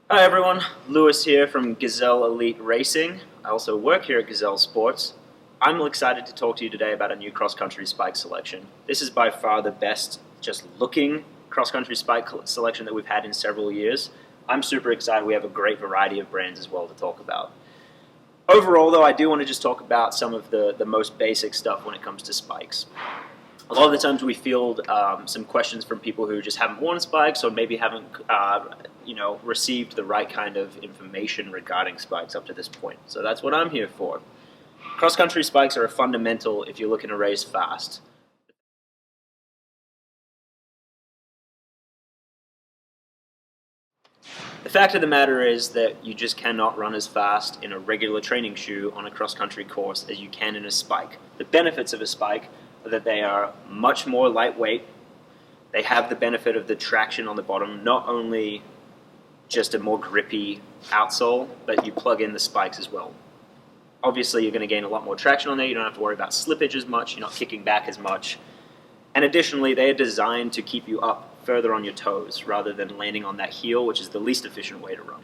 Hi everyone, Lewis here from Gazelle Elite Racing. I also work here at Gazelle Sports. I'm excited to talk to you today about a new cross-country spike selection. This is by far the best just looking cross-country spike selection that we've had in several years. I'm super excited. We have a great variety of brands as well to talk about. Overall though, I do want to just talk about some of the most basic stuff when it comes to spikes. A lot of the times we field some questions from people who just haven't worn spikes or maybe haven't received the right kind of information regarding spikes up to this point. So that's what I'm here for. Cross-country spikes are a fundamental if you're looking to race fast. The fact of the matter is that you just cannot run as fast in a regular training shoe on a cross-country course as you can in a spike. The benefits of a spike are that they are much more lightweight. They have the benefit of the traction on the bottom, not only just a more grippy outsole, but you plug in the spikes as well. Obviously, you're going to gain a lot more traction on there. You don't have to worry about slippage as much. You're not kicking back as much. And additionally, they are designed to keep you up further on your toes rather than landing on that heel, which is the least efficient way to run.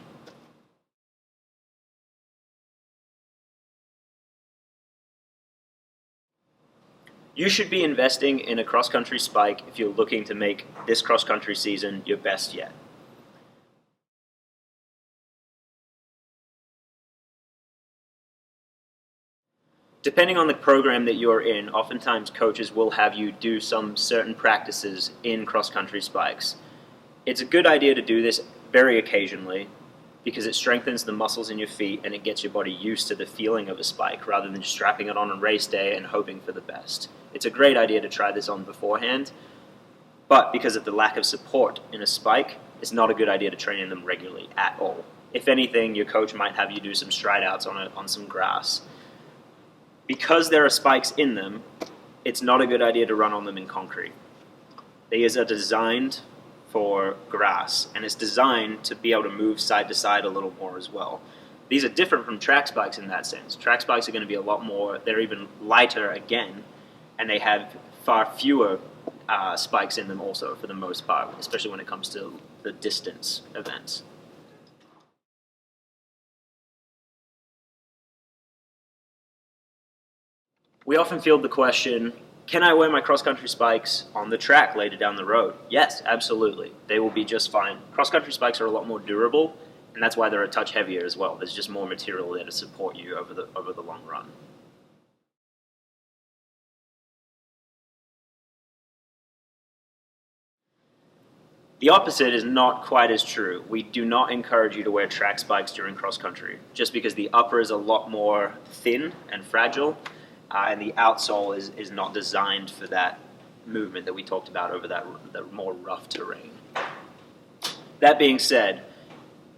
You should be investing in a cross-country spike if you're looking to make this cross-country season your best yet. Depending on the program that you're in, oftentimes coaches will have you do some certain practices in cross-country spikes. It's a good idea to do this very occasionally because it strengthens the muscles in your feet and it gets your body used to the feeling of a spike rather than just strapping it on race day and hoping for the best. It's a great idea to try this on beforehand, but because of the lack of support in a spike, it's not a good idea to train in them regularly at all. If anything, your coach might have you do some stride outs on some grass. Because there are spikes in them, it's not a good idea to run on them in concrete. These are designed for grass, and it's designed to be able to move side to side a little more as well. These are different from track spikes in that sense. Track spikes are going to be a lot more, they're even lighter again, and they have far fewer spikes in them also for the most part, especially when it comes to the distance events. We often field the question, can I wear my cross-country spikes on the track later down the road? Yes, absolutely. They will be just fine. Cross-country spikes are a lot more durable, and that's why they're a touch heavier as well. There's just more material there to support you over the long run. The opposite is not quite as true. We do not encourage you to wear track spikes during cross-country, just because the upper is a lot more thin and fragile, and the outsole is not designed for that movement that we talked about over that more rough terrain. That being said,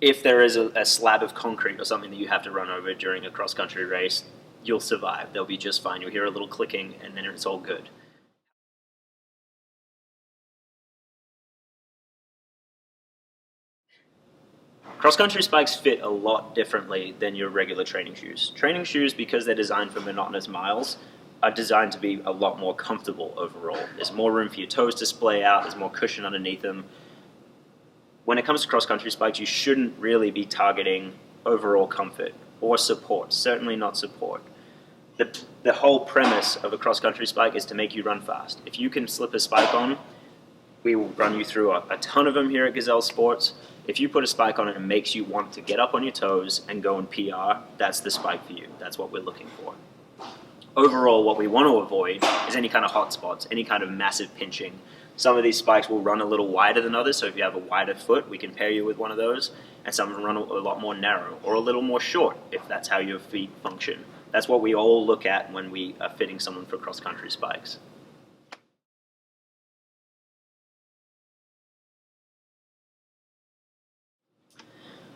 if there is a slab of concrete or something that you have to run over during a cross-country race, you'll survive. They'll be just fine. You'll hear a little clicking, and then it's all good. Cross-country spikes fit a lot differently than your regular training shoes. Training shoes, because they're designed for monotonous miles, are designed to be a lot more comfortable overall. There's more room for your toes to splay out, there's more cushion underneath them. When it comes to cross-country spikes, you shouldn't really be targeting overall comfort or support, certainly not support. The whole premise of a cross-country spike is to make you run fast. If you can slip a spike on, we will run you through a ton of them here at Gazelle Sports. If you put a spike on it and makes you want to get up on your toes and go in PR, that's the spike for you. That's what we're looking for. Overall, what we want to avoid is any kind of hot spots, any kind of massive pinching. Some of these spikes will run a little wider than others, so if you have a wider foot, we can pair you with one of those, and some will run a lot more narrow, or a little more short, if that's how your feet function. That's what we all look at when we are fitting someone for cross-country spikes.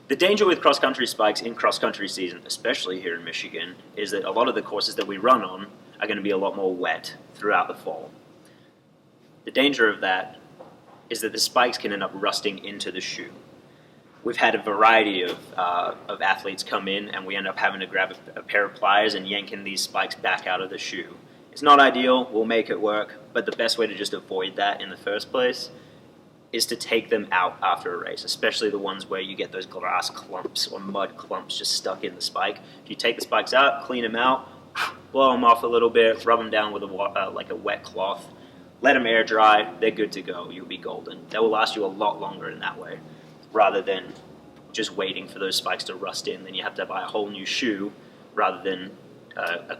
The danger with cross-country spikes in cross-country season, especially here in Michigan, is that a lot of the courses that we run on are going to be a lot more wet throughout the fall. The danger of that is that the spikes can end up rusting into the shoe. We've had a variety of athletes come in and we end up having to grab a pair of pliers and yanking these spikes back out of the shoe. It's not ideal, we'll make it work, but the best way to just avoid that in the first place is to take them out after a race, especially the ones where you get those grass clumps or mud clumps just stuck in the spike. If you take the spikes out, clean them out, blow them off a little bit, rub them down with like a wet cloth, let them air dry, they're good to go. You'll be golden. They will last you a lot longer in that way, rather than just waiting for those spikes to rust in. Then you have to buy a whole new shoe rather than a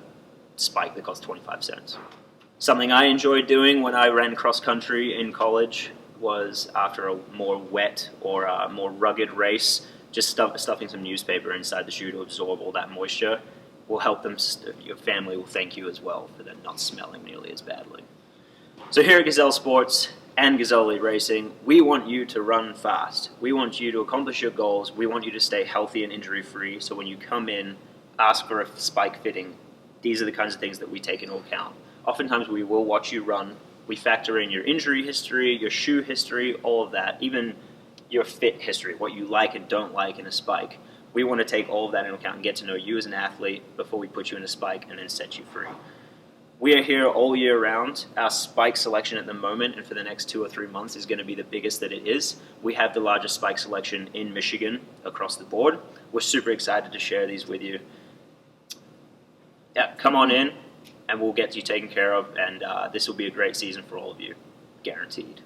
spike that costs 25 cents. Something I enjoyed doing when I ran cross country in college was, after a more wet or a more rugged race, just stuffing some newspaper inside the shoe to absorb all that moisture will help them. Your family will thank you as well for them not smelling nearly as badly. So here at Gazelle Sports and Gazelle Lead Racing, we want you to run fast. We want you to accomplish your goals. We want you to stay healthy and injury-free. So when you come in, ask for a spike fitting. These are the kinds of things that we take into account. Oftentimes we will watch you run. We factor in your injury history, your shoe history, all of that, even your fit history, what you like and don't like in a spike. We want to take all of that into account and get to know you as an athlete before we put you in a spike and then set you free. We are here all year round. Our spike selection at the moment and for the next 2 or 3 months is going to be the biggest that it is. We have the largest spike selection in Michigan across the board. We're super excited to share these with you. Yeah, come on in and we'll get you taken care of, and this will be a great season for all of you, guaranteed.